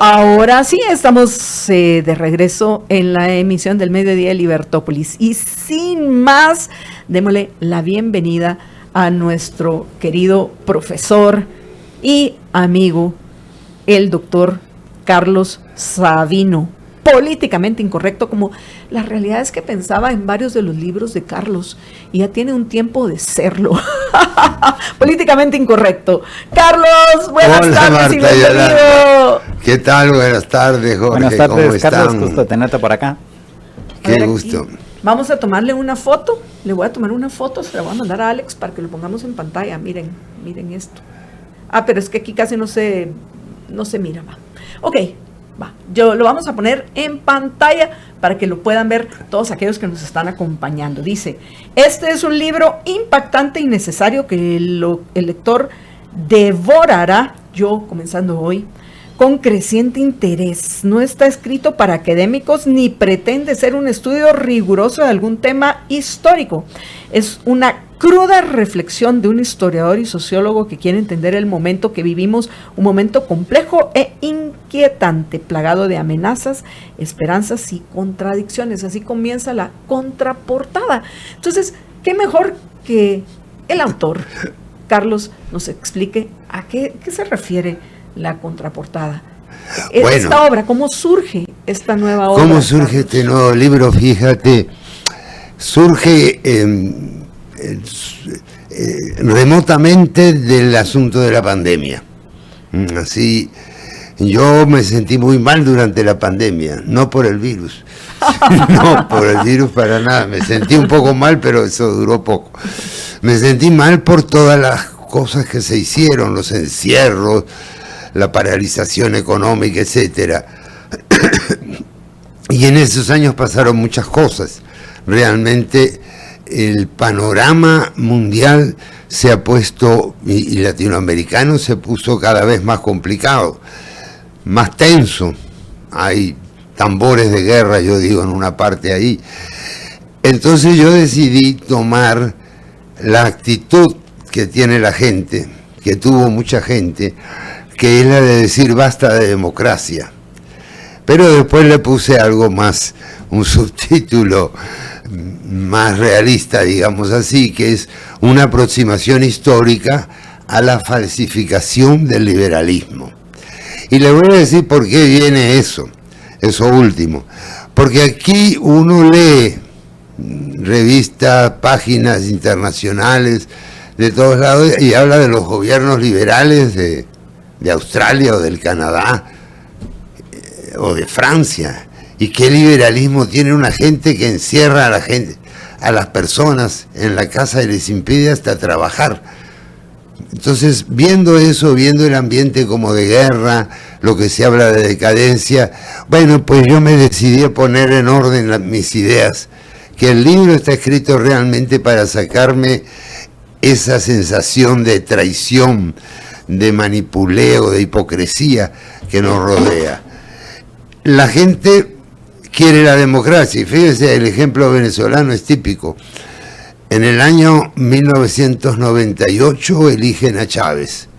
Ahora sí, estamos de regreso en la emisión del Mediodía de Libertópolis. Y sin más, démosle la bienvenida a nuestro querido profesor y amigo, el doctor Carlos Sabino. Políticamente incorrecto, como la realidad es que pensaba en varios de los libros de Carlos y ya tiene un tiempo de serlo. Políticamente incorrecto. Carlos, buenas Hola, tardes, Marta, y bienvenido. ¿Qué tal? Buenas tardes, Jorge. Buenas tardes, ¿Cómo están? Carlos, gusto tenerte por acá. Qué gusto. Vamos a tomarle una foto. Le voy a tomar una foto, se la voy a mandar a Alex para que lo pongamos en pantalla. Miren esto. Ah, pero es que aquí casi no se mira, va. Ok. Va, yo lo vamos a poner en pantalla para que lo puedan ver todos aquellos que nos están acompañando. Dice, este es un libro impactante y necesario que el lector devorará, yo comenzando hoy, con creciente interés. No está escrito para académicos ni pretende ser un estudio riguroso de algún tema histórico. Es una cruda reflexión de un historiador y sociólogo que quiere entender el momento que vivimos, un momento complejo e inquietante, plagado de amenazas, esperanzas y contradicciones. Así comienza la contraportada. Entonces, ¿qué mejor que el autor, Carlos, nos explique a qué se refiere la contraportada? Bueno, esta obra, ¿cómo surge esta nueva obra? ¿Cómo surge este nuevo libro? Fíjate, surge remotamente del asunto de la pandemia. Así, yo me sentí muy mal durante la pandemia, no por el virus, no por el virus para nada, me sentí un poco mal, pero eso duró poco. Me sentí mal por todas las cosas que se hicieron, los encierros, la paralización económica, etcétera. Y en esos años pasaron muchas cosas. Realmente el panorama mundial se ha puesto, y latinoamericano se puso cada vez más complicado, más tenso. Hay tambores de guerra, yo digo, en una parte ahí. Entonces yo decidí tomar la actitud que tiene la gente, que tuvo mucha gente, que es la de decir basta de democracia. Pero después le puse algo más, un subtítulo más realista, digamos así, que es una aproximación histórica a la falsificación del liberalismo. Y le voy a decir por qué viene eso último. Porque aquí uno lee revistas, páginas internacionales de todos lados y habla de los gobiernos liberales de Australia o del Canadá o de Francia, y qué liberalismo tiene una gente que encierra a la gente, a las personas en la casa y les impide hasta trabajar. Entonces, viendo eso, viendo el ambiente como de guerra, lo que se habla de decadencia, bueno, pues yo me decidí a poner en orden mis ideas, que el libro está escrito realmente para sacarme esa sensación de traición, de manipuleo, de hipocresía que nos rodea. La gente quiere la democracia, y fíjese, el ejemplo venezolano es típico. En el año 1998 eligen a Chávez.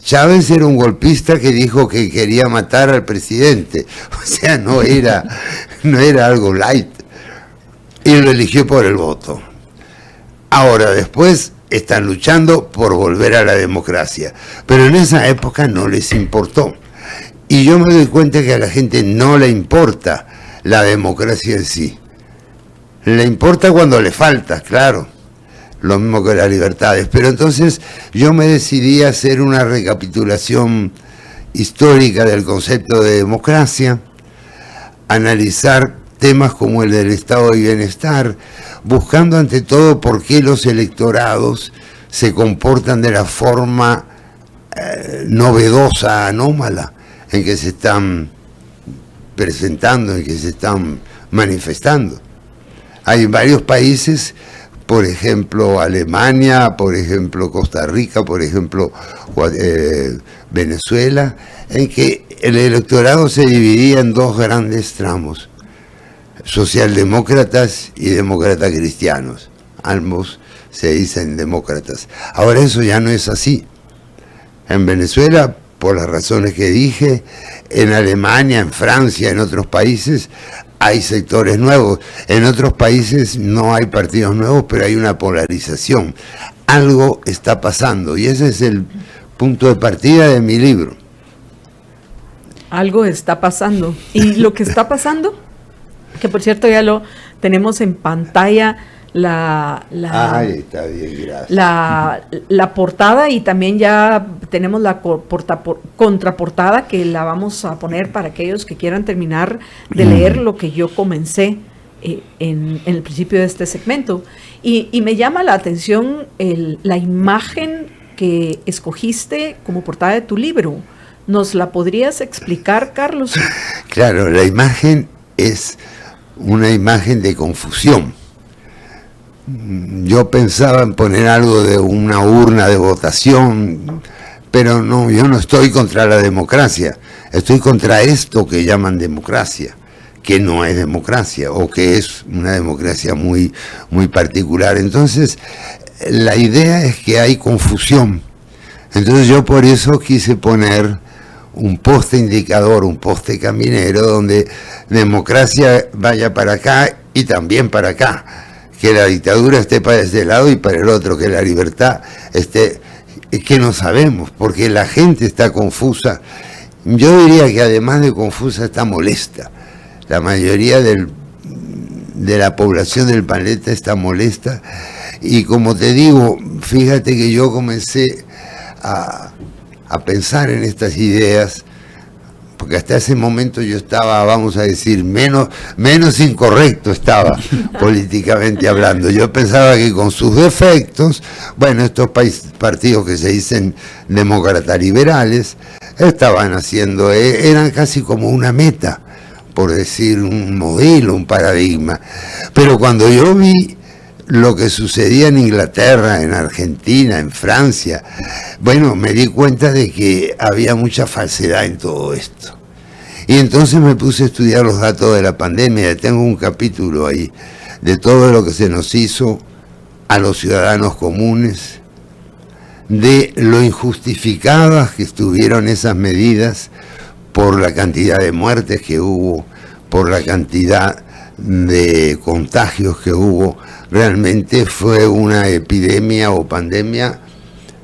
Chávez era un golpista que dijo que quería matar al presidente, o sea, no era algo light, y lo eligió por el voto. Ahora, después están luchando por volver a la democracia, pero en esa época no les importó. Y yo me doy cuenta que a la gente no le importa la democracia en sí. Le importa cuando le falta, claro, lo mismo que las libertades. Pero entonces yo me decidí a hacer una recapitulación histórica del concepto de democracia, analizar temas como el del estado de bienestar, buscando ante todo por qué los electorados se comportan de la forma novedosa, anómala, en que se están presentando, en que se están manifestando. Hay varios países, por ejemplo Alemania, por ejemplo Costa Rica, por ejemplo Venezuela, en que el electorado se dividía en dos grandes tramos: socialdemócratas y demócratas cristianos. Ambos se dicen demócratas. Ahora eso ya no es así. En Venezuela por las razones que dije. En Alemania, en Francia, en otros países hay sectores nuevos. En otros países no hay partidos nuevos, pero hay una polarización. Algo está pasando y ese es el punto de partida de mi libro. Algo está pasando. Y lo que está pasando, que por cierto ya lo tenemos en pantalla, Ay, está bien, gracias. la portada, y también ya tenemos la contraportada que la vamos a poner para aquellos que quieran terminar de leer lo que yo comencé en el principio de este segmento. Y me llama la atención la imagen que escogiste como portada de tu libro. ¿Nos la podrías explicar, Carlos? Claro, la imagen es una imagen de confusión. Yo pensaba en poner algo de una urna de votación, pero no, yo no estoy contra la democracia, estoy contra esto que llaman democracia, que no es democracia, o que es una democracia muy, muy particular. Entonces, la idea es que hay confusión. Entonces yo por eso quise poner un poste indicador, un poste caminero, donde democracia vaya para acá y también para acá, que la dictadura esté para este lado y para el otro, que la libertad esté, que no sabemos, porque la gente está confusa. Yo diría que además de confusa está molesta. La mayoría de la población del planeta está molesta, y como te digo, fíjate que yo comencé a pensar en estas ideas, porque hasta ese momento yo estaba, vamos a decir, menos incorrecto estaba políticamente hablando. Yo pensaba que con sus defectos, bueno, estos partidos que se dicen demócratas liberales, estaban haciendo, eran casi como una meta, por decir un modelo, un paradigma. Pero cuando yo vi lo que sucedía en Inglaterra, en Argentina, en Francia, bueno, me di cuenta de que había mucha falsedad en todo esto. Y entonces me puse a estudiar los datos de la pandemia. Tengo un capítulo ahí de todo lo que se nos hizo a los ciudadanos comunes, de lo injustificadas que estuvieron esas medidas por la cantidad de muertes que hubo, por la cantidad de contagios que hubo. Realmente fue una epidemia o pandemia,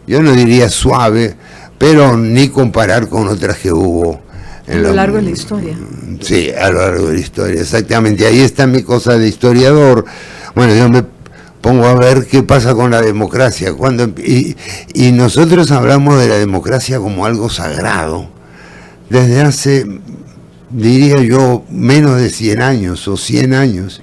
yo no diría suave, pero ni comparar con otras que hubo a lo largo de la historia. Sí, a lo largo de la historia, exactamente. Ahí está mi cosa de historiador. Bueno, yo me pongo a ver qué pasa con la democracia. Y nosotros hablamos de la democracia como algo sagrado desde hace, diría yo, menos de 100 años o 100 años.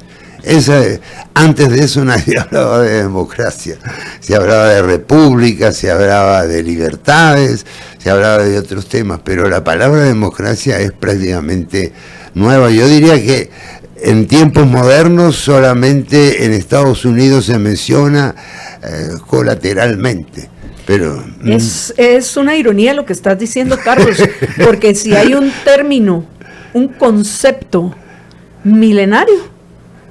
Antes de eso nadie hablaba de democracia, se hablaba de república, se hablaba de libertades, se hablaba de otros temas, pero la palabra democracia es prácticamente nueva. Yo diría que en tiempos modernos solamente en Estados Unidos se menciona colateralmente. Pero es una ironía lo que estás diciendo, Carlos, porque si hay un término, un concepto milenario,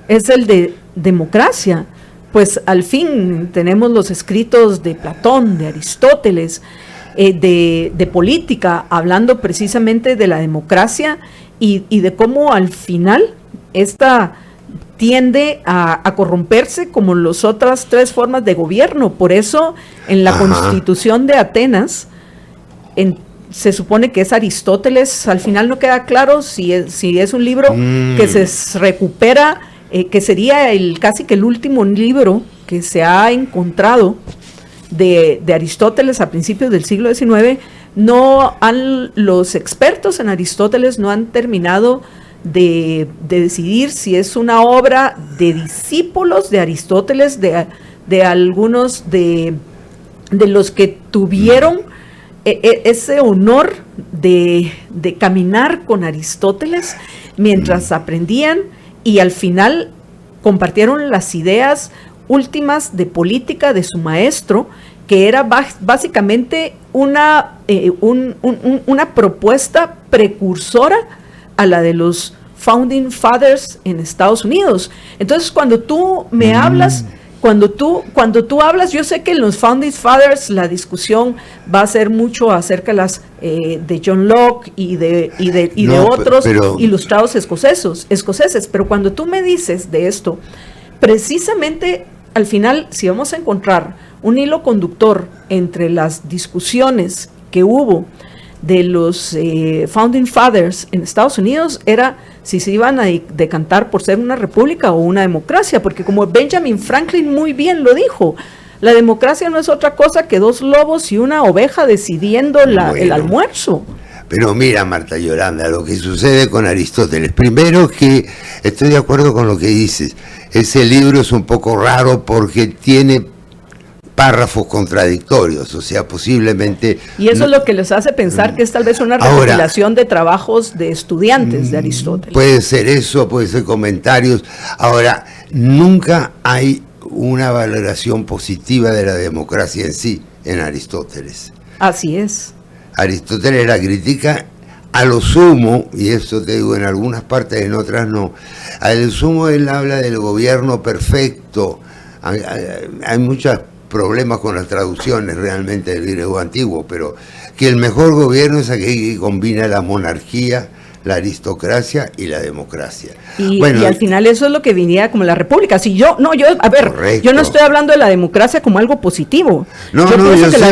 es el de democracia. Pues al fin tenemos los escritos de Platón, de Aristóteles, de política, hablando precisamente de la democracia y de cómo al final esta tiende a corromperse como las otras tres formas de gobierno. Por eso en la Constitución de Atenas se supone que es Aristóteles. Al final no queda claro si es un libro que se recupera, que sería casi que el último libro que se ha encontrado de Aristóteles a principios del siglo XIX. Los expertos en Aristóteles no han terminado de decidir si es una obra de discípulos de Aristóteles, de algunos de los que tuvieron ese honor de caminar con Aristóteles mientras aprendían, y al final compartieron las ideas últimas de política de su maestro, que era básicamente una propuesta precursora a la de los Founding Fathers en Estados Unidos. Entonces, cuando tú me hablas Cuando tú hablas, yo sé que en los Founding Fathers la discusión va a ser mucho acerca de John Locke y de otros ilustrados escoceses, pero cuando tú me dices de esto, precisamente al final, si vamos a encontrar un hilo conductor entre las discusiones que hubo de los Founding Fathers en Estados Unidos, era si se iban a decantar por ser una república o una democracia, porque como Benjamin Franklin muy bien lo dijo, la democracia no es otra cosa que dos lobos y una oveja decidiendo el almuerzo. Pero mira, Marta Yolanda, lo que sucede con Aristóteles, primero que estoy de acuerdo con lo que dices, ese libro es un poco raro porque tiene párrafos contradictorios, o sea, posiblemente... Y eso es lo que les hace pensar que es tal vez una recopilación de trabajos de estudiantes de Aristóteles. Puede ser eso, puede ser comentarios. Ahora, nunca hay una valoración positiva de la democracia en sí, en Aristóteles. Así es. Aristóteles la critica a lo sumo, y eso te digo en algunas partes, en otras no, a lo sumo él habla del gobierno perfecto. Hay muchos problemas con las traducciones realmente del griego antiguo, pero que el mejor gobierno es aquel que combina la monarquía, la aristocracia y la democracia. Y al final eso es lo que venía como la república. Si yo no estoy hablando de la democracia como algo positivo. Yo pienso que la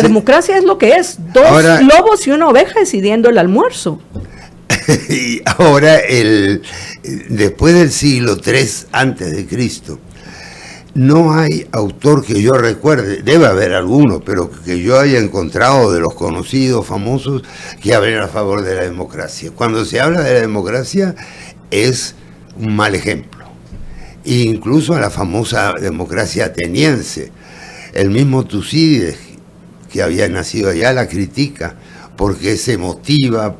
democracia es lo que es, dos lobos y una oveja decidiendo el almuerzo. Y ahora, después del siglo III antes de Cristo, no hay autor que yo recuerde, debe haber alguno, pero que yo haya encontrado de los conocidos, famosos, que hablen a favor de la democracia. Cuando se habla de la democracia es un mal ejemplo. E incluso a la famosa democracia ateniense, el mismo Tucídides, que había nacido allá, la critica porque se motiva,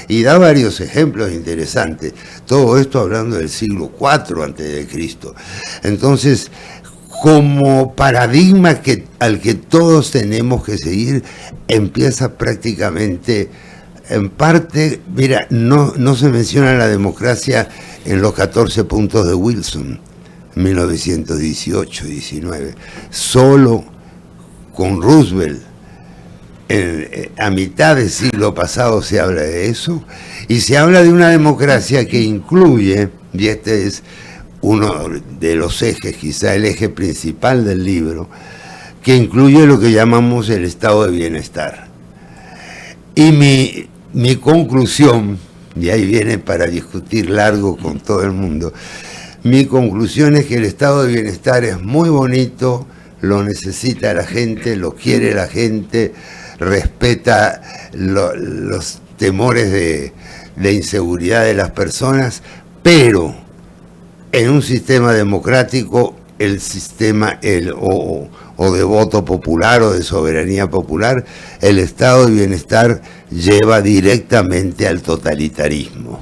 y da varios ejemplos interesantes. Todo esto hablando del siglo IV antes de Cristo. Entonces, como paradigma al que todos tenemos que seguir, empieza prácticamente, en parte, mira, no se menciona la democracia en los 14 puntos de Wilson, 1918-19, solo con Roosevelt, a mitad del siglo pasado se habla de eso, y se habla de una democracia que incluye, y este es uno de los ejes, quizá el eje principal del libro, que incluye lo que llamamos el estado de bienestar. Y mi conclusión, y ahí viene para discutir largo con todo el mundo, mi conclusión es que el estado de bienestar es muy bonito, lo necesita la gente, lo quiere la gente, respeta los temores de inseguridad de las personas, pero en un sistema democrático, el sistema o de voto popular o de soberanía popular, el estado de bienestar lleva directamente al totalitarismo.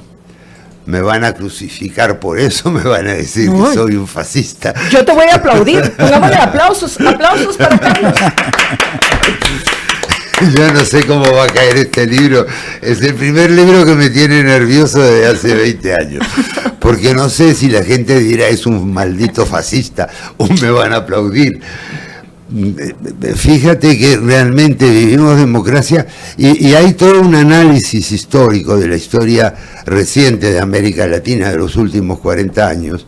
Me van a crucificar por eso, me van a decir que soy un fascista. Yo te voy a aplaudir, pongámosle aplausos para Carlos. Yo no sé cómo va a caer este libro. Es el primer libro que me tiene nervioso desde hace 20 años. Porque no sé si la gente dirá es un maldito fascista o me van a aplaudir. Fíjate que realmente vivimos democracia y hay todo un análisis histórico de la historia reciente de América Latina de los últimos 40 años.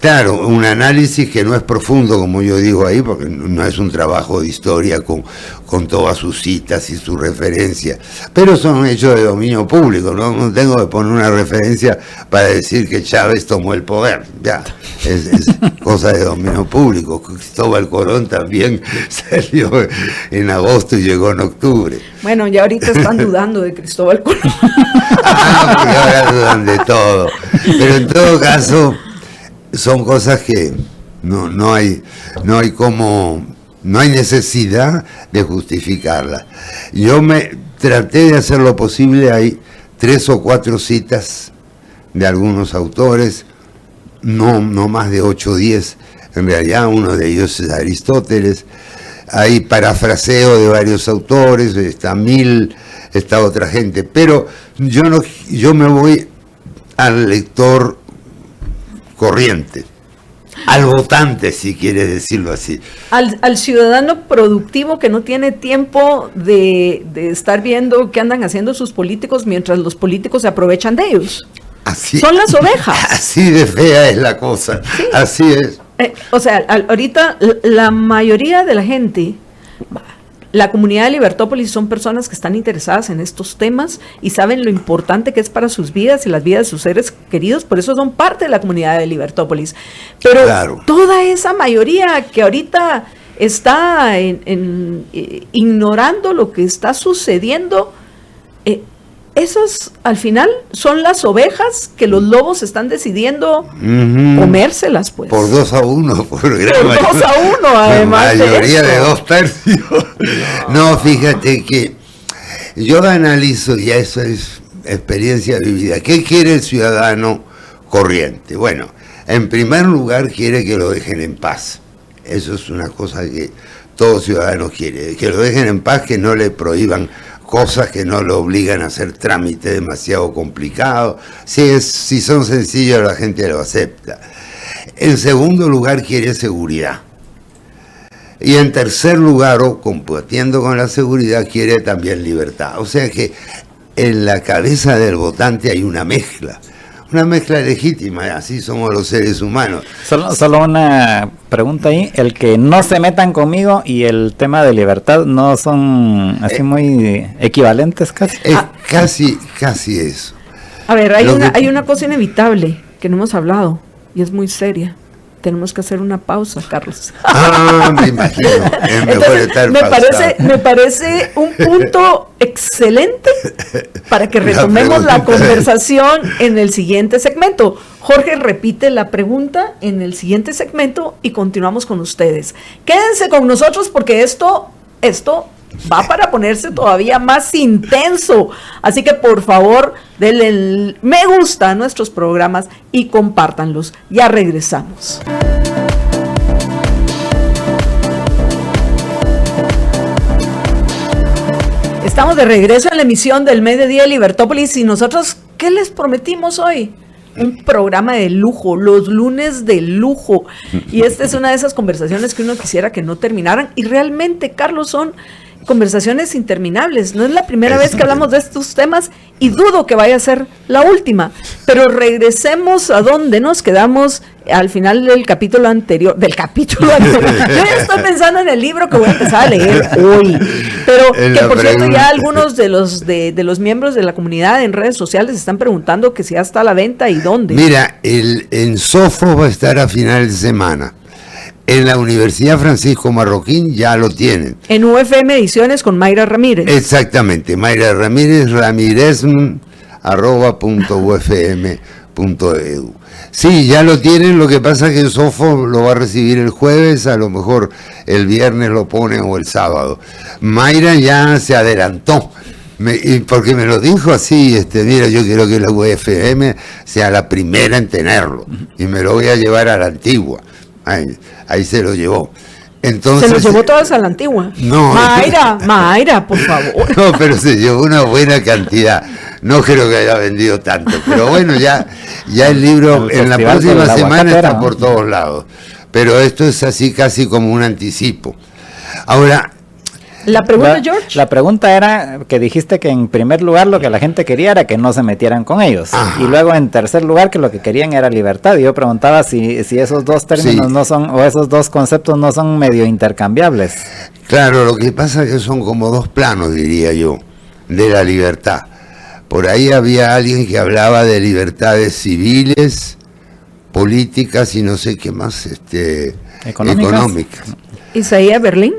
Claro, un análisis que no es profundo, como yo digo ahí, porque no es un trabajo de historia con todas sus citas y sus referencias, pero son hechos de dominio público, ¿no? No tengo que poner una referencia para decir que Chávez tomó el poder, ya, es cosa de dominio público. Cristóbal Colón también salió en agosto y llegó en octubre. Bueno, ya ahorita están dudando de Cristóbal Colón. Porque ahora dudan de todo, pero en todo caso son cosas que no hay necesidad de justificarlas. Yo me traté de hacer lo posible, hay 3 o 4 citas de algunos autores, no más de 8 o 10, en realidad uno de ellos es Aristóteles, hay parafraseo de varios autores, está Mill, está otra gente, pero yo me voy al lector corriente. al votante, si quieres decirlo así. Al ciudadano productivo que no tiene tiempo de estar viendo qué andan haciendo sus políticos mientras los políticos se aprovechan de ellos. Así, son las ovejas. Así de fea es la cosa, sí. Así es. O sea, ahorita la mayoría de la gente, la comunidad de Libertópolis son personas que están interesadas en estos temas y saben lo importante que es para sus vidas y las vidas de sus seres queridos, por eso son parte de la comunidad de Libertópolis. Pero claro, toda esa mayoría que ahorita está ignorando lo que está sucediendo, esos al final son las ovejas que los lobos están decidiendo comérselas, pues. Por 2-1, por 2-1, además. Mayoría de 2/3. No, fíjate que yo analizo, y eso es experiencia vivida. ¿Qué quiere el ciudadano corriente? Bueno, en primer lugar quiere que lo dejen en paz. Eso es una cosa que todo ciudadano quiere, que lo dejen en paz, que no le prohíban cosas, que no lo obligan a hacer trámite demasiado complicado. Si son sencillos, la gente lo acepta. En segundo lugar, quiere seguridad. Y en tercer lugar, o compatiendo con la seguridad, quiere también libertad. O sea que en la cabeza del votante hay una mezcla legítima, así somos los seres humanos. Solo una pregunta ahí, el que no se metan conmigo y el tema de libertad no son así muy equivalentes casi. Casi eso. A ver, hay una cosa inevitable que no hemos hablado y es muy seria. Tenemos que hacer una pausa, Carlos. Me imagino. Entonces, me parece un punto excelente para que retomemos la conversación en el siguiente segmento. Jorge repite la pregunta en el siguiente segmento y continuamos con ustedes. Quédense con nosotros porque esto va para ponerse todavía más intenso. Así que por favor, denle el me gusta a nuestros programas y compártanlos. Ya regresamos. Estamos de regreso en la emisión del Mediodía de Libertópolis y nosotros, ¿qué les prometimos hoy? Un programa de lujo, los lunes de lujo. Y esta es una de esas conversaciones que uno quisiera que no terminaran. Y realmente, Carlos, son conversaciones interminables. No es la primera vez que hablamos de estos temas y dudo que vaya a ser la última. Pero regresemos a donde nos quedamos al final del capítulo anterior. Yo ya estoy pensando en el libro que voy a empezar a leer hoy. Pero que por cierto ya algunos de los miembros de la comunidad en redes sociales están preguntando que si ya está a la venta y dónde. Mira, en Sofos va a estar a final de semana. En la Universidad Francisco Marroquín ya lo tienen. En UFM Ediciones con Mayra Ramírez. Exactamente, Mayra Ramírez, ramirez@ufm.edu. Sí, ya lo tienen, lo que pasa es que el Sofo lo va a recibir el jueves, a lo mejor el viernes lo pone o el sábado. Mayra ya se adelantó, porque me lo dijo así, mira, yo quiero que la UFM sea la primera en tenerlo, y me lo voy a llevar a la antigua. Ahí se lo llevó. Entonces, ¿se lo llevó todas a la antigua? No. Mayra, por favor. No, pero se llevó una buena cantidad. No creo que haya vendido tanto. Pero bueno, ya el libro en la próxima semana está por todos lados. Pero esto es así casi como un anticipo. Ahora, la pregunta, George. La pregunta era que dijiste que en primer lugar lo que la gente quería era que no se metieran con ellos. Ajá. Y luego en tercer lugar que lo que querían era libertad. Y yo preguntaba si esos dos términos no son, o esos dos conceptos no son medio intercambiables. Claro, lo que pasa es que son como dos planos, diría yo, de la libertad. Por ahí había alguien que hablaba de libertades civiles, políticas y no sé qué más, económicas. ¿Isaías Berlín?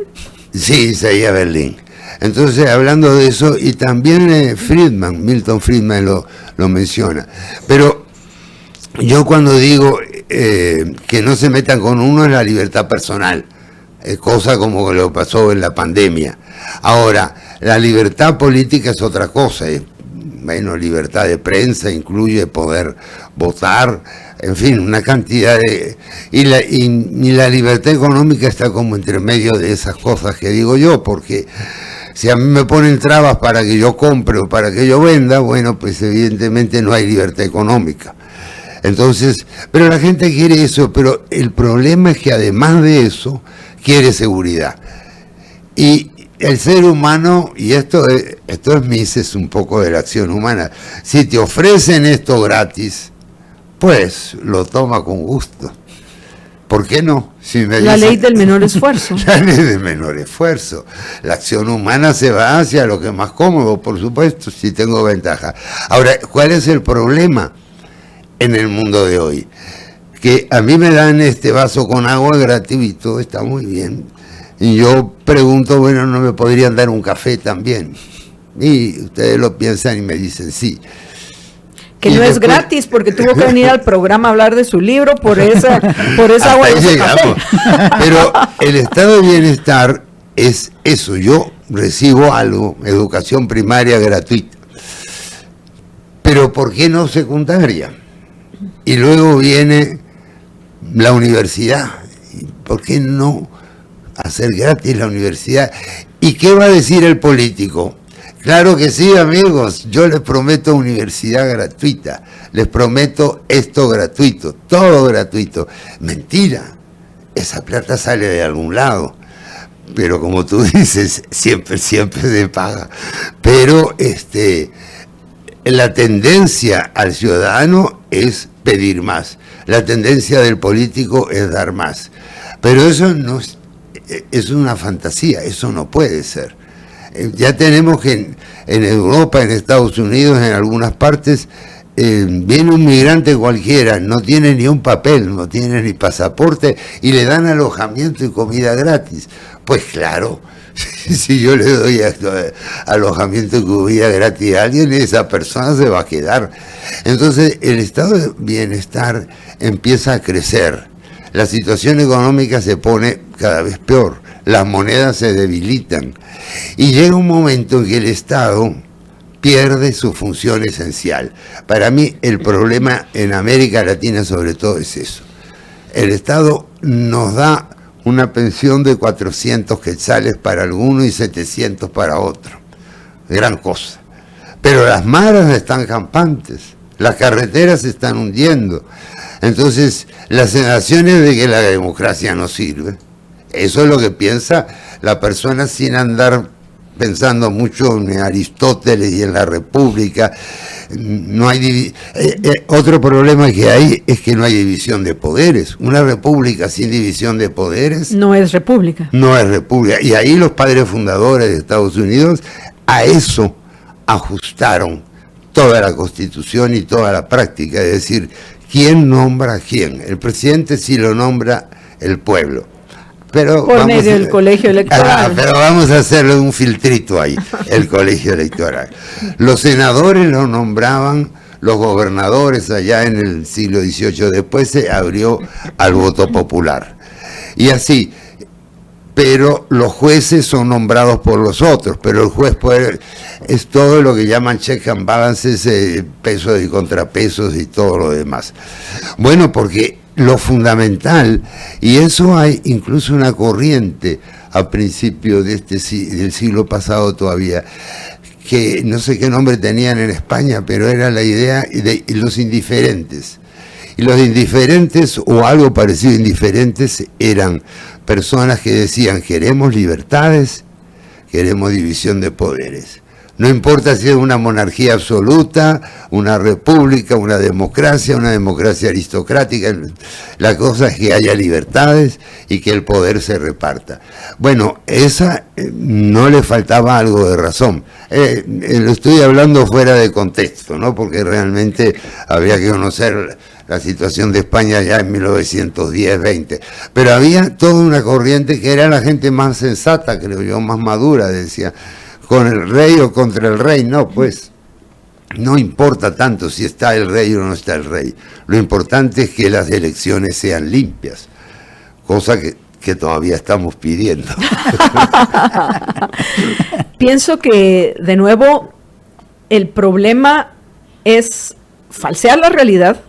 Sí, Isaías Berlín. Entonces, hablando de eso, y también Milton Friedman lo menciona. Pero yo cuando digo que no se metan con uno es la libertad personal, cosa como lo pasó en la pandemia. Ahora, la libertad política es otra cosa, bueno, libertad de prensa incluye poder votar, en fin, una cantidad de... Y la libertad económica está como entre medio de esas cosas que digo yo, porque si a mí me ponen trabas para que yo compre o para que yo venda, bueno, pues evidentemente no hay libertad económica. Entonces, pero la gente quiere eso, pero el problema es que además de eso, quiere seguridad. Y el ser humano, y esto es Mises un poco de la acción humana, si te ofrecen esto gratis, pues lo toma con gusto. ¿Por qué no? Si me la ley del menor esfuerzo. La ley del menor esfuerzo. La acción humana se va hacia lo que es más cómodo, por supuesto, si tengo ventaja. Ahora, ¿cuál es el problema en el mundo de hoy? Que a mí me dan este vaso con agua gratuito, está muy bien. Y yo pregunto, bueno, ¿no me podrían dar un café también? Y ustedes lo piensan y me dicen sí. Que no es gratis, porque tuvo que venir al programa a hablar de su libro por esa agua. Ahí llegamos. Pero el estado de bienestar es eso. Yo recibo algo, educación primaria gratuita. Pero ¿por qué no secundaria? Y luego viene la universidad. ¿Por qué no hacer gratis la universidad? ¿Y qué va a decir el político? Claro que sí, amigos, yo les prometo universidad gratuita, les prometo esto gratuito, todo gratuito. Mentira, esa plata sale de algún lado, pero como tú dices, siempre se paga. Pero la tendencia al ciudadano es pedir más, la tendencia del político es dar más. Pero eso no es una fantasía, eso no puede ser. Ya tenemos que en Europa, en Estados Unidos, en algunas partes, viene un migrante cualquiera, no tiene ni un papel, no tiene ni pasaporte, y le dan alojamiento y comida gratis. Pues claro, si yo le doy alojamiento y comida gratis a alguien, esa persona se va a quedar. Entonces, el estado de bienestar empieza a crecer. La situación económica se pone cada vez peor, las monedas se debilitan y llega un momento en que el Estado pierde su función esencial. Para mí el problema en América Latina sobre todo es eso. El Estado nos da una pensión de 400 quetzales para alguno y 700 para otro. Gran cosa. Pero las maras están campantes, las carreteras se están hundiendo. Entonces, las sensaciones de que la democracia no sirve, eso es lo que piensa la persona sin andar pensando mucho en Aristóteles y en la República. No hay otro problema que hay es que no hay división de poderes. Una república sin división de poderes no es república. No es república. Y ahí los padres fundadores de Estados Unidos a eso ajustaron toda la Constitución y toda la práctica, es decir, ¿quién nombra a quién? El presidente sí lo nombra el pueblo. Pero por medio del colegio electoral. Pero vamos a hacerle un filtrito ahí, el colegio electoral. Los senadores lo nombraban los gobernadores allá en el siglo XVIII, después se abrió al voto popular. Y así, pero los jueces son nombrados por los otros, pero el juez es todo lo que llaman check and balances, pesos y contrapesos y todo lo demás. Bueno, porque lo fundamental, y eso hay incluso una corriente a principios de del siglo pasado todavía, que no sé qué nombre tenían en España, pero era la idea de los indiferentes. Y los indiferentes, o algo parecido a indiferentes, eran personas que decían, queremos libertades, queremos división de poderes. No importa si es una monarquía absoluta, una república, una democracia aristocrática, la cosa es que haya libertades y que el poder se reparta. Bueno, esa no le faltaba algo de razón. Lo estoy hablando fuera de contexto, ¿no? Porque realmente habría que conocer la situación de España ya en 1910-20. Pero había toda una corriente que era la gente más sensata, creo yo, más madura, decía, con el rey o contra el rey, no, pues no importa tanto si está el rey o no está el rey. Lo importante es que las elecciones sean limpias, cosa que todavía estamos pidiendo. Pienso que, de nuevo, el problema es falsear la realidad.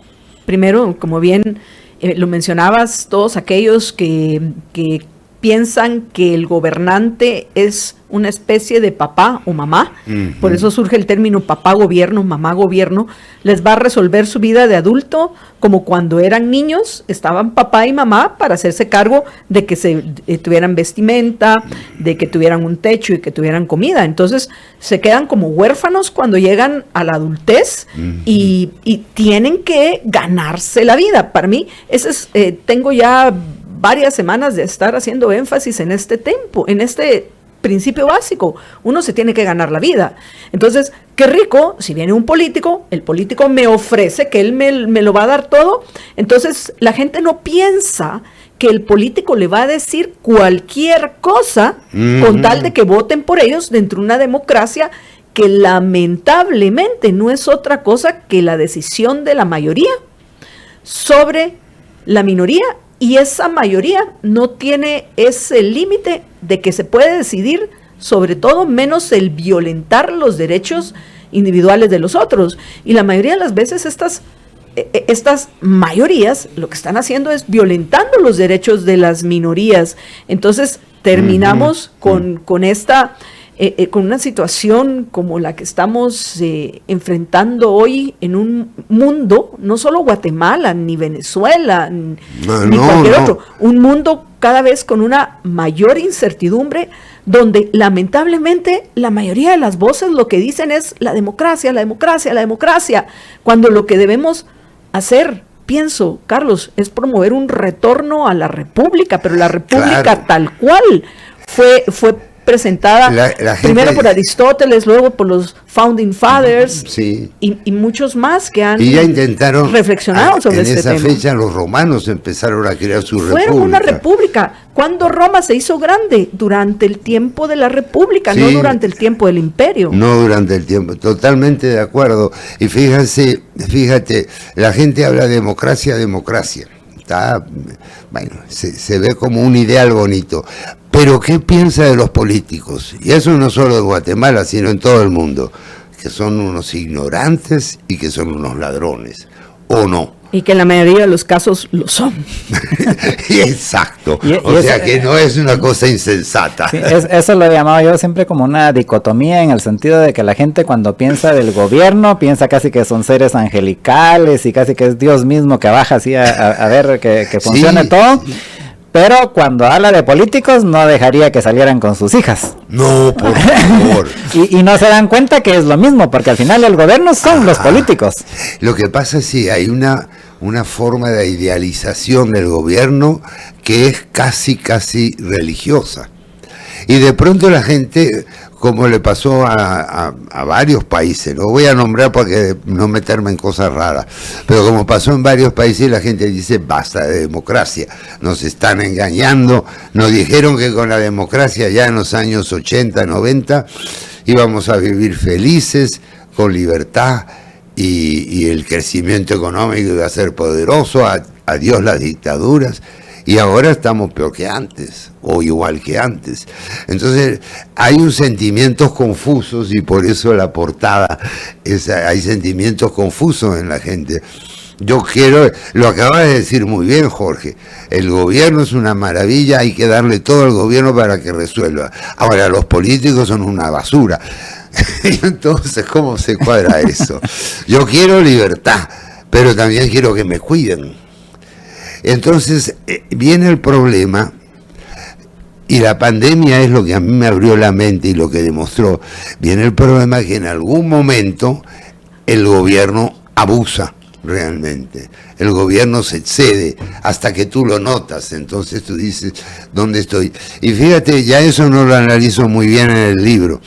Primero, como bien lo mencionabas, todos aquellos que piensan que el gobernante es una especie de papá o mamá, por eso surge el término papá gobierno, mamá gobierno, les va a resolver su vida de adulto como cuando eran niños, estaban papá y mamá para hacerse cargo de que tuvieran vestimenta, de que tuvieran un techo y que tuvieran comida. Entonces se quedan como huérfanos cuando llegan a la adultez y tienen que ganarse la vida. Para mí, tengo ya varias semanas de estar haciendo énfasis en este tiempo, en este principio básico. Uno se tiene que ganar la vida. Entonces, qué rico, si viene un político, el político me ofrece que él me lo va a dar todo. Entonces, la gente no piensa que el político le va a decir cualquier cosa con tal de que voten por ellos dentro de una democracia que lamentablemente no es otra cosa que la decisión de la mayoría sobre la minoría. Y esa mayoría no tiene ese límite de que se puede decidir sobre todo menos el violentar los derechos individuales de los otros. Y la mayoría de las veces estas mayorías lo que están haciendo es violentando los derechos de las minorías. Entonces terminamos con una situación como la que estamos enfrentando hoy en un mundo, no solo Guatemala, ni Venezuela, ni cualquier otro, un mundo cada vez con una mayor incertidumbre, donde lamentablemente la mayoría de las voces lo que dicen es la democracia, la democracia, la democracia, cuando lo que debemos hacer, pienso, Carlos, es promover un retorno a la república, pero la república tal cual fue presentada la primero por Aristóteles, luego por los Founding Fathers y muchos más que han reflexionado sobre este tema. En esa fecha los romanos empezaron a crear su república. Fueron una república. ¿Cuándo Roma se hizo grande? Durante el tiempo de la república, no durante el tiempo del imperio. No durante el tiempo, totalmente de acuerdo. Y fíjate, la gente habla de democracia. Bueno, se ve como un ideal bonito. Pero ¿qué piensa de los políticos? Y eso no solo de Guatemala, sino en todo el mundo. Que son unos ignorantes y que son unos ladrones. ¿O no? Y que en la mayoría de los casos lo son. Exacto. O sea que no es una cosa insensata. Sí, eso lo he llamado yo siempre como una dicotomía, en el sentido de que la gente cuando piensa del gobierno, piensa casi que son seres angelicales y casi que es Dios mismo que baja así a ver que funcione todo. Pero cuando habla de políticos no dejaría que salieran con sus hijas. No, por favor. y no se dan cuenta que es lo mismo, porque al final el gobierno son los políticos. Lo que pasa es que hay una forma de idealización del gobierno que es casi religiosa. Y de pronto la gente, como le pasó a varios países, lo voy a nombrar porque no meterme en cosas raras, pero como pasó en varios países, la gente dice basta de democracia, nos están engañando, nos dijeron que con la democracia ya en los años 80, 90 íbamos a vivir felices, con libertad y el crecimiento económico iba a ser poderoso, adiós las dictaduras. Y ahora estamos peor que antes, o igual que antes. Entonces, hay un sentimientos confusos, y por eso la portada, hay sentimientos confusos en la gente. Lo acabas de decir muy bien, Jorge, el gobierno es una maravilla, hay que darle todo al gobierno para que resuelva. Ahora, los políticos son una basura. Entonces, ¿cómo se cuadra eso? Yo quiero libertad, pero también quiero que me cuiden. Entonces viene el problema, y la pandemia es lo que a mí me abrió la mente y lo que demostró. Viene el problema que en algún momento el gobierno abusa realmente. El gobierno se excede hasta que tú lo notas. Entonces tú dices, ¿dónde estoy? Y fíjate, ya eso no lo analizo muy bien en el libro,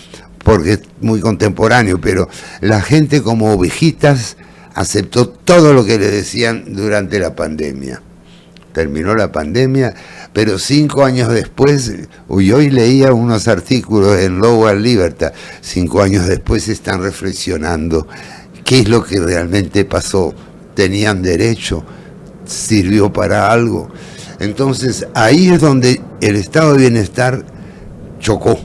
porque es muy contemporáneo, pero la gente como ovejitas aceptó todo lo que le decían durante la pandemia. Terminó la pandemia, pero 5 años después, hoy leía unos artículos en Global Libertad, 5 años después están reflexionando qué es lo que realmente pasó, tenían derecho, sirvió para algo. Entonces ahí es donde el estado de bienestar chocó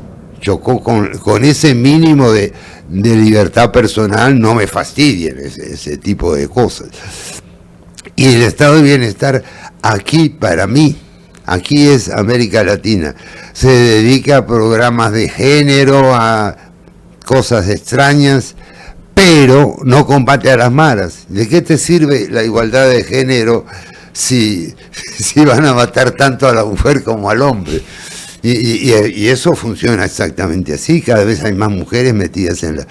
con ese mínimo de libertad personal, no me fastidien ese tipo de cosas. Y el estado de bienestar aquí, para mí, Aquí es América Latina. Se dedica a programas de género, a cosas extrañas, pero no combate a las maras. ¿De qué te sirve la igualdad de género si van a matar tanto a la mujer como al hombre? Y eso funciona exactamente así. Cada vez hay más mujeres metidas en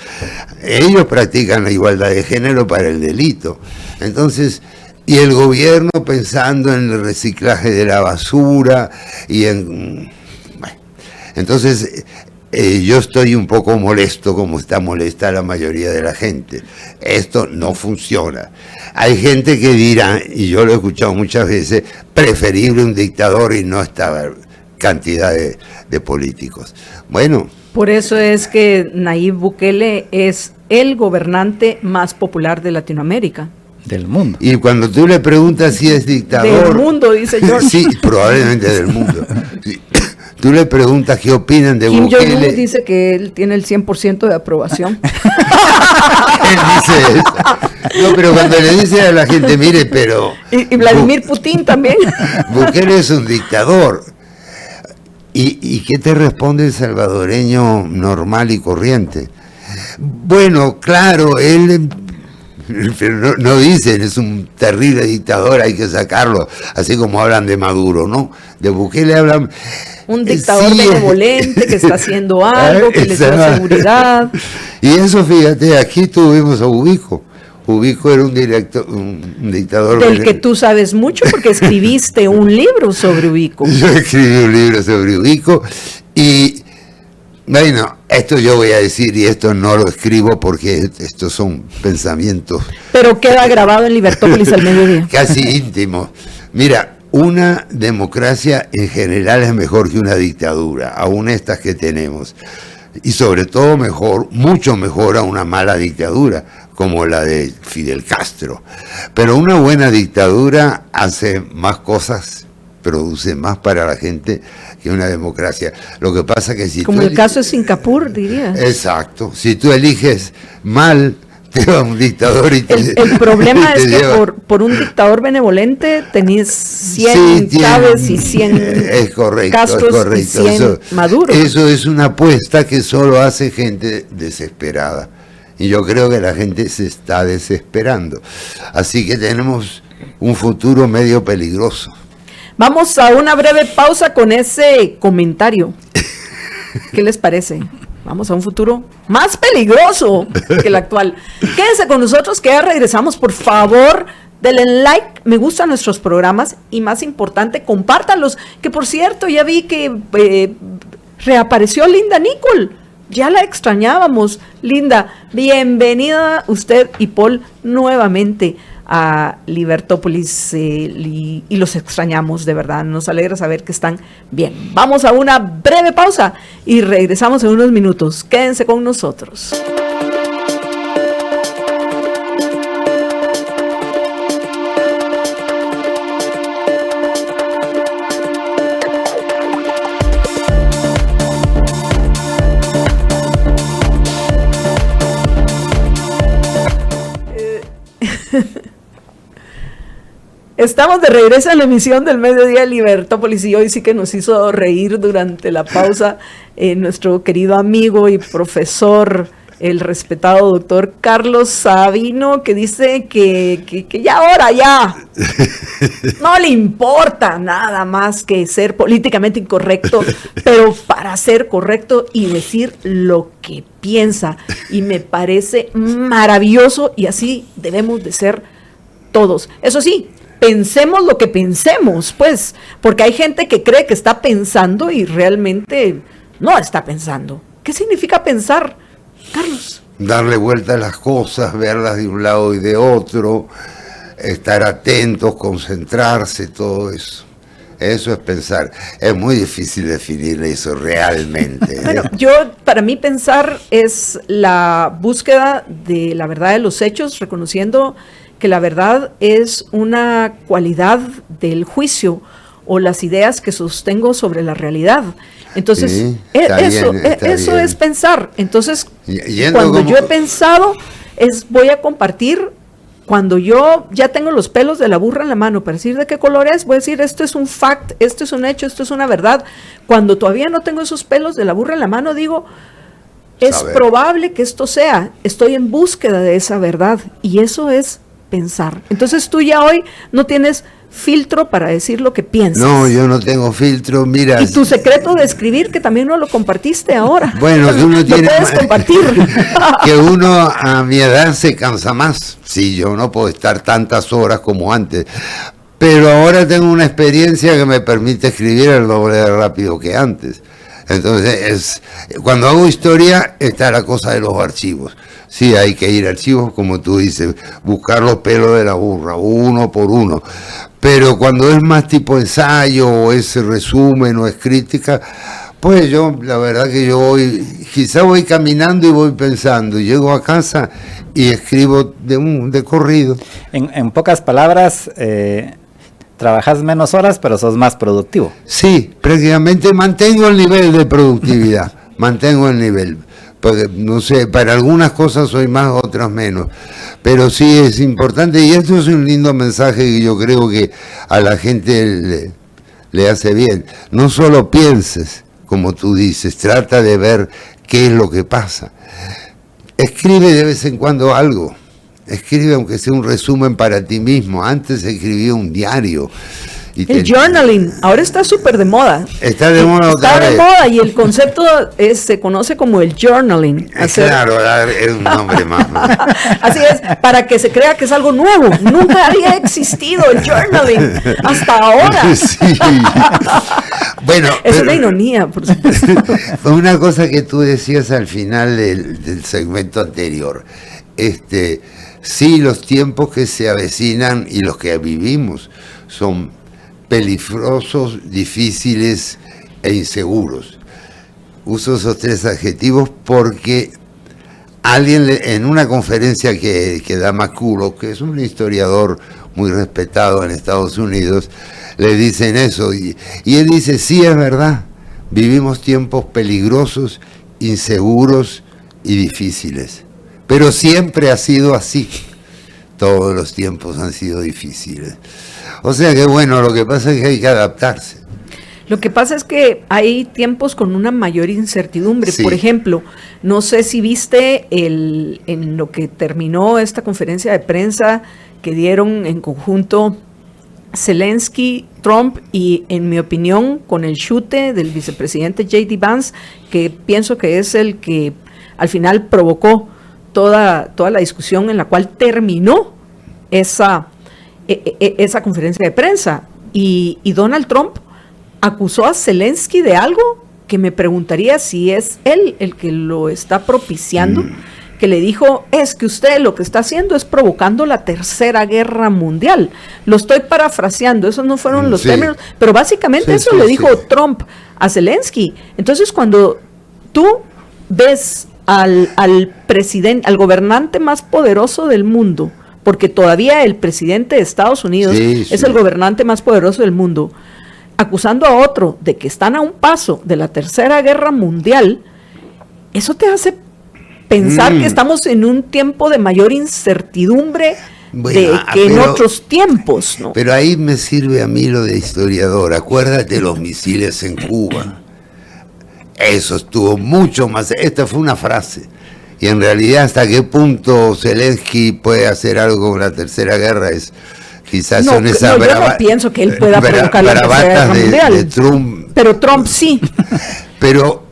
ellos practican la igualdad de género para el delito. Entonces, y el gobierno pensando en el reciclaje de la basura y en... Bueno, entonces, yo estoy un poco molesto, como está molesta la mayoría de la gente. Esto no funciona. Hay gente que dirá, y yo lo he escuchado muchas veces, preferible un dictador y no esta cantidad de políticos. Bueno. Por eso es que Nayib Bukele es el gobernante más popular de Latinoamérica. Del mundo. Y cuando tú le preguntas si es dictador... Del mundo, dice George. Sí, probablemente del mundo. Sí. Tú le preguntas qué opinan de Bukele. Kim Jong-un dice que él tiene el 100% de aprobación. Él dice eso. No, pero cuando le dice a la gente, mire, pero... Y Vladimir Putin también. Bukele es un dictador. ¿Y qué te responde el salvadoreño normal y corriente? Bueno, claro, él... Pero no dicen, es un terrible dictador, hay que sacarlo, así como hablan de Maduro, ¿no? De Bukele hablan... Un dictador benevolente que está haciendo algo, que les da seguridad. Y eso, fíjate, aquí tuvimos a Ubico. Ubico era un dictador... Del que tú sabes mucho porque escribiste un libro sobre Ubico. Yo escribí un libro sobre Ubico y... Bueno, esto yo voy a decir y esto no lo escribo porque estos son pensamientos... Pero queda grabado en Libertópolis al mediodía. Casi íntimos. Mira, una democracia en general es mejor que una dictadura, aún estas que tenemos. Y sobre todo mejor, mucho mejor a una mala dictadura, como la de Fidel Castro. Pero una buena dictadura hace más cosas, produce más para la gente que una democracia. Lo que pasa que si como el caso de Singapur, diría. Exacto. Si tú eliges mal, te va un dictador y el problema es que por un dictador benevolente tenés 100 Chávez y 100 es correcto, Castros es correcto. y 100 Maduro. Eso es una apuesta que solo hace gente desesperada. Y yo creo que la gente se está desesperando. Así que tenemos un futuro medio peligroso. Vamos a una breve pausa con ese comentario. ¿Qué les parece? Vamos a un futuro más peligroso que el actual. Quédense con nosotros que ya regresamos. Por favor, denle like, me gustan nuestros programas y más importante, compártanlos. Que por cierto, ya vi que reapareció Linda Nicol. Ya la extrañábamos. Linda, bienvenida usted y Paul nuevamente a Libertópolis y los extrañamos, de verdad, nos alegra saber que están bien. Vamos a una breve pausa y regresamos en unos minutos. Quédense con nosotros. Estamos de regreso a la emisión del mediodía de Libertópolis y hoy sí que nos hizo reír durante la pausa nuestro querido amigo y profesor, el respetado doctor Carlos Sabino, que dice que ya ahora ya no le importa nada más que ser políticamente incorrecto, pero para ser correcto y decir lo que piensa. Y me parece maravilloso y así debemos de ser todos. Eso sí, pensemos lo que pensemos, pues, porque hay gente que cree que está pensando y realmente no está pensando. ¿Qué significa pensar, Carlos? Darle vuelta a las cosas, verlas de un lado y de otro, estar atentos, concentrarse, todo eso. Eso es pensar. Es muy difícil definir eso realmente. Bueno, para mí pensar es la búsqueda de la verdad de los hechos, reconociendo que la verdad es una cualidad del juicio o las ideas que sostengo sobre la realidad. Entonces, sí, eso es pensar. Entonces, cuando yo he pensado, voy a compartir cuando yo ya tengo los pelos de la burra en la mano para decir de qué color es, voy a decir esto es un fact, esto es un hecho, esto es una verdad. Cuando todavía no tengo esos pelos de la burra en la mano, digo, es probable que esto sea, estoy en búsqueda de esa verdad, y eso es pensar. Entonces tú ya hoy no tienes filtro para decir lo que piensas. No, yo no tengo filtro, mira. Y tu secreto de escribir, que también no lo compartiste ahora. Bueno, que uno tiene... puedes compartir. Que uno a mi edad se cansa más. Sí, yo no puedo estar tantas horas como antes. Pero ahora tengo una experiencia que me permite escribir el doble de rápido que antes. Entonces, cuando hago historia, está la cosa de los archivos. Sí, hay que ir a archivos, como tú dices, buscar los pelos de la burra, uno por uno. Pero cuando es más tipo ensayo, o es resumen, o es crítica, pues yo, la verdad que yo quizá voy caminando y voy pensando, llego a casa y escribo de corrido. En pocas palabras, trabajas menos horas, pero sos más productivo. Sí, prácticamente mantengo el nivel de productividad, mantengo el nivel. Porque, no sé, para algunas cosas soy más, otras menos. Pero sí es importante, y esto es un lindo mensaje que yo creo que a la gente le hace bien. No solo pienses, como tú dices, trata de ver qué es lo que pasa. Escribe de vez en cuando algo. Escribe aunque sea un resumen para ti mismo. Antes escribía un diario. El journaling, ahora está súper de moda. Está de moda otra vez. Está de moda, y el concepto se conoce como el journaling. Claro, es un nombre más. Así es, para que se crea que es algo nuevo. Nunca había existido el journaling hasta ahora. Sí. Bueno, es una ironía, por supuesto. Fue una cosa que tú decías al final del segmento anterior. Sí, los tiempos que se avecinan y los que vivimos son peligrosos, difíciles e inseguros. Uso esos tres adjetivos porque alguien en una conferencia que da McCullough, que es un historiador muy respetado en Estados Unidos, le dicen eso, y él dice, sí, es verdad, vivimos tiempos peligrosos, inseguros y difíciles, pero siempre ha sido así. Todos los tiempos han sido difíciles. O sea que bueno, lo que pasa es que hay que adaptarse. Lo que pasa es que hay tiempos con una mayor incertidumbre. Sí. Por ejemplo, no sé si viste en lo que terminó esta conferencia de prensa que dieron en conjunto Zelensky, Trump, y en mi opinión con el chute del vicepresidente J.D. Vance, que pienso que es el que al final provocó toda la discusión en la cual terminó esa conferencia de prensa, y Donald Trump acusó a Zelensky de algo que me preguntaría si es él el que lo está propiciando, que le dijo, es que usted lo que está haciendo es provocando la Tercera Guerra Mundial. Lo estoy parafraseando, esos no fueron los términos, pero básicamente eso le dijo Trump a Zelensky. Entonces cuando tú ves al presidente, al gobernante más poderoso del mundo, porque todavía el presidente de Estados Unidos es el gobernante más poderoso del mundo, acusando a otro de que están a un paso de la Tercera Guerra Mundial, eso te hace pensar que estamos en un tiempo de mayor incertidumbre en otros tiempos, ¿no? Pero ahí me sirve a mí lo de historiador. Acuérdate los misiles en Cuba. Eso estuvo mucho más. Esta fue una frase. Y en realidad, hasta qué punto Zelensky puede hacer algo con la Tercera Guerra es quizás yo no pienso que él pueda provocar la Tercera Guerra Mundial. De Trump. Pero Trump sí. Pero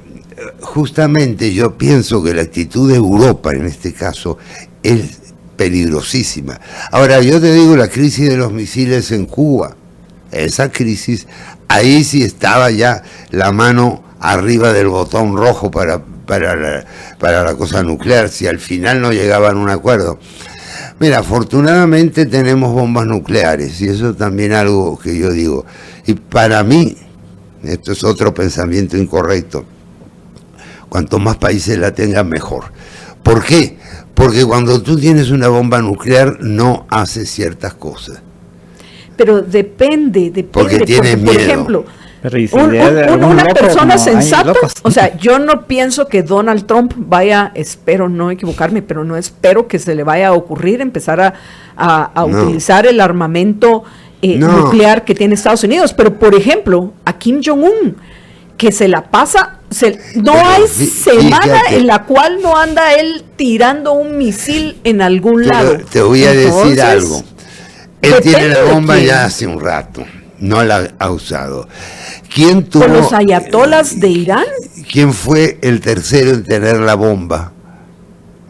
justamente yo pienso que la actitud de Europa en este caso es peligrosísima. Ahora, yo te digo, la crisis de los misiles en Cuba, esa crisis, ahí sí estaba ya la mano arriba del botón rojo para la cosa nuclear, si al final no llegaban a un acuerdo. Mira, afortunadamente tenemos bombas nucleares, y eso también es algo que yo digo. Y para mí, esto es otro pensamiento incorrecto, cuanto más países la tengan, mejor. ¿Por qué? Porque cuando tú tienes una bomba nuclear, no haces ciertas cosas. Pero depende. Porque tienes miedo. Por ejemplo, Una persona sensata, o sea, yo no pienso que Donald Trump vaya, espero no equivocarme, pero no espero que se le vaya a ocurrir empezar a utilizar el armamento nuclear que tiene Estados Unidos, pero por ejemplo, a Kim Jong-un, que se la pasa, hay semana en la cual no anda él tirando un misil en algún lado. Te voy a decir algo, él tiene la bomba ya hace un rato, no la ha usado. ¿Quién tuvo, ¿con los ayatolas de Irán? ¿Quién fue el tercero en tener la bomba?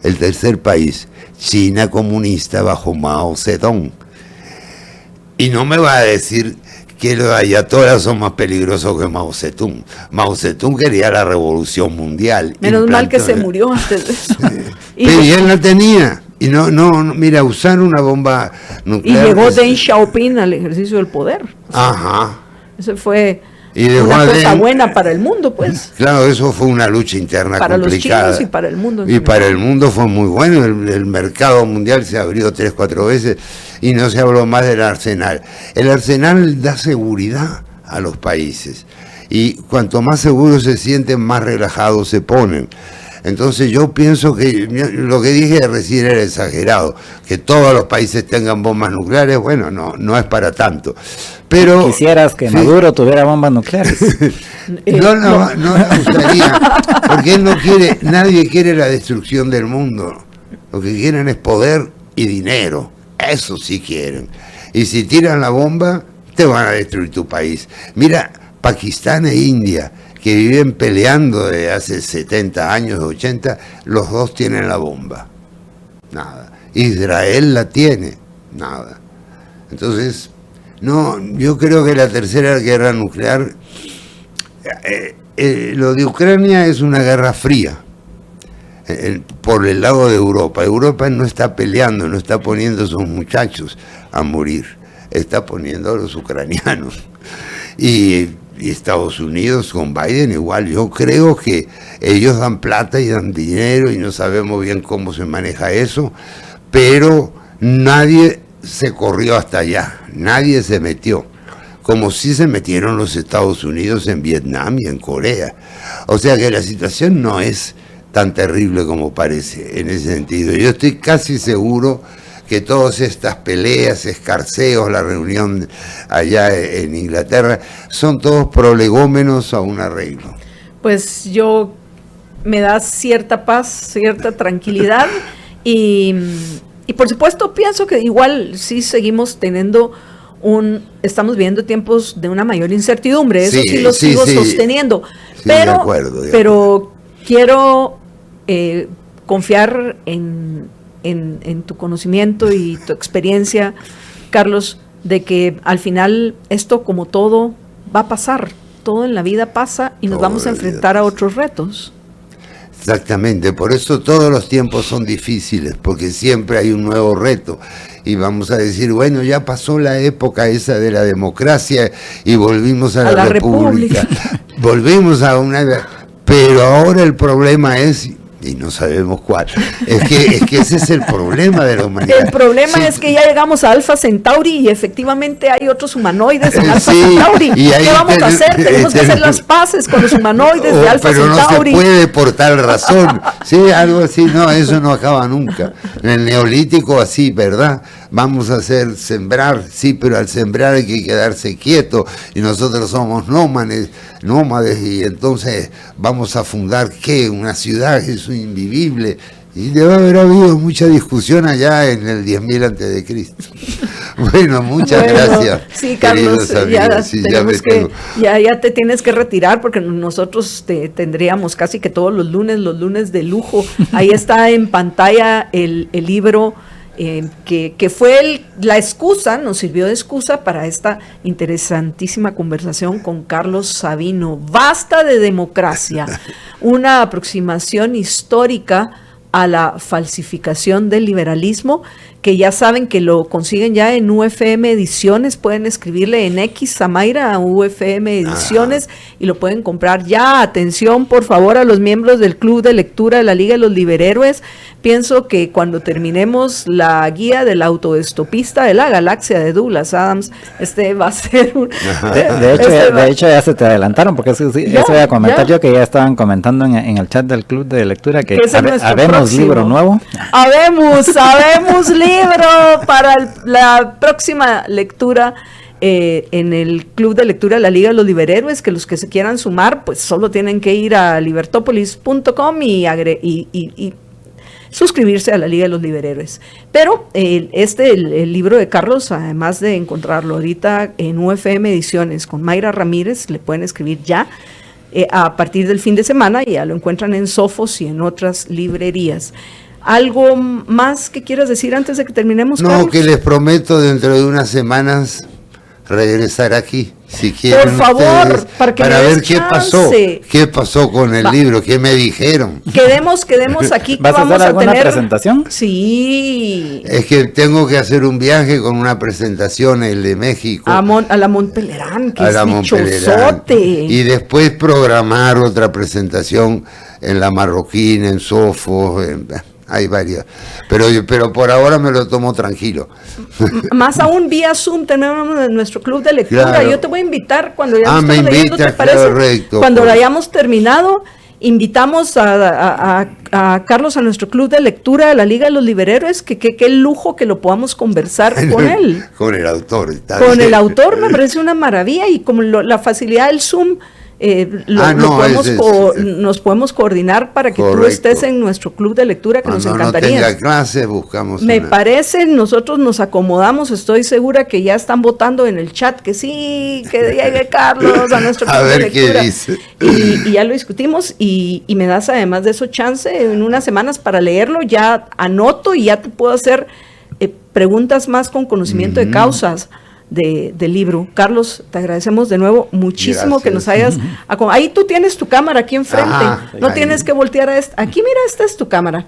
El tercer país, China comunista bajo Mao Zedong. Y no me va a decir que los ayatolas son más peligrosos que Mao Zedong. Mao Zedong quería la revolución mundial. Menos mal que se murió antes de eso. Pero él la tenía. Y no, mira, usar una bomba nuclear. Y llegó Deng Xiaoping al ejercicio del poder. Ajá. Eso fue y una cosa buena para el mundo, pues. Claro, eso fue una lucha interna para complicada. Los chinos y para el mundo. Y para el mundo fue muy bueno. El mercado mundial se abrió 3-4 veces y no se habló más del arsenal. El arsenal da seguridad a los países. Y cuanto más seguros se sienten, más relajados se ponen. Entonces yo pienso que lo que dije recién era exagerado, que todos los países tengan bombas nucleares, bueno, no es para tanto. Pero quisieras que Maduro tuviera bombas nucleares. No la usaría, porque él no quiere, nadie quiere la destrucción del mundo. Lo que quieren es poder y dinero, eso sí quieren. Y si tiran la bomba, te van a destruir tu país. Mira, Pakistán e India, que viven peleando de hace 70 años, 80, los dos tienen la bomba. Nada. Israel la tiene. Nada. Entonces, no, yo creo que la tercera guerra nuclear, lo de Ucrania es una guerra fría, por el lado de Europa. Europa no está peleando, no está poniendo a sus muchachos a morir, está poniendo a los ucranianos. Y Estados Unidos con Biden igual, yo creo que ellos dan plata y dan dinero y no sabemos bien cómo se maneja eso, pero nadie se corrió hasta allá, nadie se metió, como si se metieron los Estados Unidos en Vietnam y en Corea. O sea que la situación no es tan terrible como parece en ese sentido. Yo estoy casi seguro que todas estas peleas, escarceos, la reunión allá en Inglaterra, son todos prolegómenos a un arreglo. Pues yo me da cierta paz, cierta tranquilidad y por supuesto pienso que igual sí seguimos teniendo estamos viviendo tiempos de una mayor incertidumbre, eso sí lo sigo sosteniendo, pero quiero confiar en tu conocimiento y tu experiencia, Carlos, de que al final esto, como todo, va a pasar. Todo en la vida pasa y nos vamos a enfrentar a otros retos. Exactamente, por eso todos los tiempos son difíciles, porque siempre hay un nuevo reto. Y vamos a decir, bueno, ya pasó la época esa de la democracia y volvimos a la república. Volvimos a pero ahora el problema es, y no sabemos cuál, es que ese es el problema de la humanidad. El problema es que ya llegamos a Alpha Centauri y efectivamente hay otros humanoides en Alpha Centauri. ¿Qué vamos a hacer? Tenemos que hacer las paces con los humanoides de Alpha Centauri. No se puede por tal razón. Sí, algo así, no, eso no acaba nunca. En el Neolítico así, ¿verdad? Vamos a sembrar, sí, pero al sembrar hay que quedarse quieto y nosotros somos nómades y entonces vamos a fundar, ¿qué? Una ciudad, eso es invivible. Y debe haber habido mucha discusión allá en el 10.000 antes de Cristo. Bueno, muchas gracias. Sí, Carlos, ya te tienes que retirar porque nosotros tendríamos casi que todos los lunes de lujo. Ahí está en pantalla el libro que fue la excusa, nos sirvió de excusa para esta interesantísima conversación con Carlos Sabino. Basta de democracia, una aproximación histórica a la falsificación del liberalismo, que ya saben que lo consiguen ya en UFM Ediciones, pueden escribirle en X a Mayra, UFM Ediciones, y lo pueden comprar ya. Atención, por favor, a los miembros del Club de Lectura de la Liga de los Liberhéroes. Pienso que cuando terminemos la guía del autoestopista de la galaxia de Douglas Adams, va a ser un... De hecho, ya se te adelantaron, porque eso voy a comentar yo, que ya estaban comentando en el chat del Club de Lectura que habemos libro nuevo. Habemos libro para la próxima lectura en el Club de Lectura de la Liga de los Liberhéroes, que los que se quieran sumar, pues solo tienen que ir a libertopolis.com y suscribirse a la Liga de los Liberhéroes. Pero el libro de Carlos, además de encontrarlo ahorita en UFM Ediciones con Mayra Ramírez, le pueden escribir ya a partir del fin de semana, y ya lo encuentran en Sofos y en otras librerías. ¿Algo más que quieras decir antes de que terminemos, Carlos? No, que les prometo dentro de unas semanas regresar aquí, si quieren. Por favor, ustedes, para ver qué pasó con el libro, qué me dijeron. Quedemos aquí. ¿Vas a hacer alguna presentación? Sí. Es que tengo que hacer un viaje con una presentación, el de México. A la Montpelerán, que es dichosote. Y después programar otra presentación en la Marroquín, en Sofos, hay varias, pero por ahora me lo tomo tranquilo. Más aún vía Zoom tenemos nuestro club de lectura. Claro. Yo te voy a invitar cuando ya me invitas, ¿te parece? Correcto, cuando lo hayamos terminado, invitamos a Carlos a nuestro club de lectura de la Liga de los Liberhéroes, que qué lujo que lo podamos conversar con él. Con el autor. El autor me parece una maravilla, y como la facilidad del Zoom, nos podemos coordinar para que tú estés en nuestro club de lectura, que nos encantaría. Cuando no tenga clase, buscamos parece, nosotros nos acomodamos. Estoy segura que ya están votando en el chat que sí, que llegue Carlos a nuestro club de lectura. Qué dice. Y ya lo discutimos, y me das además de eso chance en unas semanas para leerlo. Ya anoto y ya te puedo hacer preguntas más con conocimiento de causas del libro. Carlos, te agradecemos de nuevo muchísimo. Gracias. Que nos hayas... Ahí tú tienes tu cámara aquí enfrente. No tienes que voltear a esta. Aquí, mira, esta es tu cámara.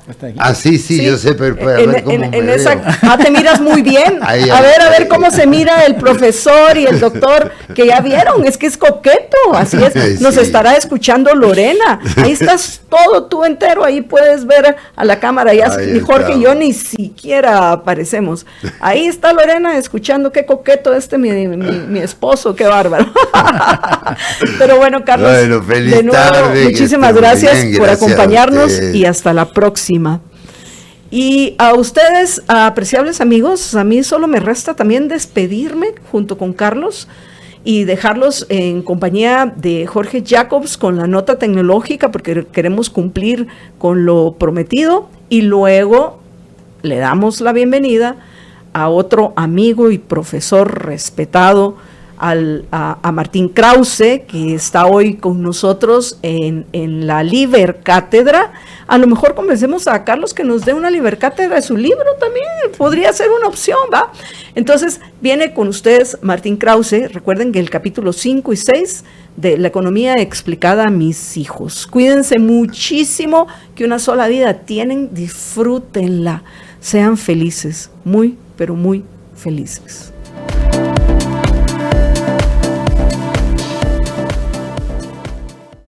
Sí, yo sé, pero para ver cómo me veo. Te miras muy bien. A ver cómo se mira el profesor y el doctor, que ya vieron, es que es coqueto, así es. Nos estará escuchando Lorena. Ahí estás todo tú entero, ahí puedes ver a la cámara. Ya ni Jorge y yo ni siquiera aparecemos. Ahí está Lorena escuchando, qué coqueto mi esposo, qué bárbaro. Pero bueno, Carlos, feliz de nuevo, tarde, muchísimas gracias por acompañarnos, y hasta la próxima. Y a ustedes, apreciables amigos, a mí solo me resta también despedirme junto con Carlos y dejarlos en compañía de Jorge Jacobs con la nota tecnológica, porque queremos cumplir con lo prometido, y luego le damos la bienvenida a otro amigo y profesor respetado, a Martín Krause, que está hoy con nosotros en la Liber Cátedra. A lo mejor convencemos a Carlos que nos dé una Liber Cátedra de su libro también, podría ser una opción, ¿va? Entonces, viene con ustedes Martín Krause. Recuerden que el capítulo 5 y 6 de La economía explicada a mis hijos. Cuídense muchísimo, que una sola vida tienen, disfrútenla, sean felices, muy, pero muy felices.